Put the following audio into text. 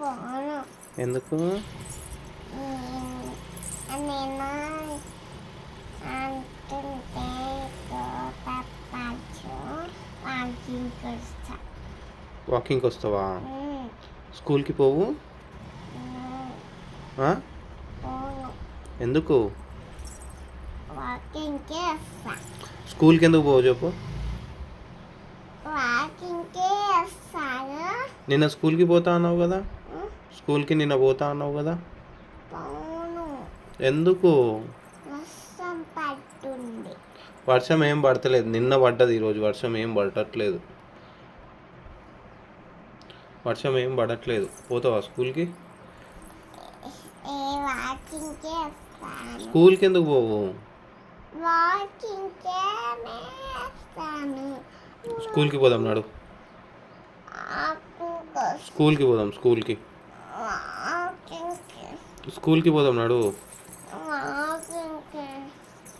పోను. ఎందుకు? నేను అంటుంటే తప్పచ్చు వాకింగ్కి వస్తా. వాకింగ్కి వస్తావా? స్కూల్కి పోవు? పోను. ఎందుకు? వాకింగ్కే వస్తా. స్కూల్కి ఎందుకు పోవు చెప్పు? వాకింగ్కే వస్తాను. నిన్న స్కూల్కి పోతా అన్నావు కదా? స్కూల్కి నిన్న పోతా అన్నావు కదా? పోను. ఎందుకు? వర్షం పడుతుంది. వర్షం ఏం పడతలేదు. నిన్న పడ్డది, ఈరోజు వర్షం ఏం పడట్లేదు. వర్షం ఏం పడట్లేదు. పోతావా స్కూల్కి? వాకింగ్కే వస్తాను. స్కూల్కి ఎందుకు పోవు? వాకింగ్కే వస్తాను. స్కూల్కి పోదాం నాడు. స్కూల్కి పోదాం. స్కూల్కి పోదాం నాడు.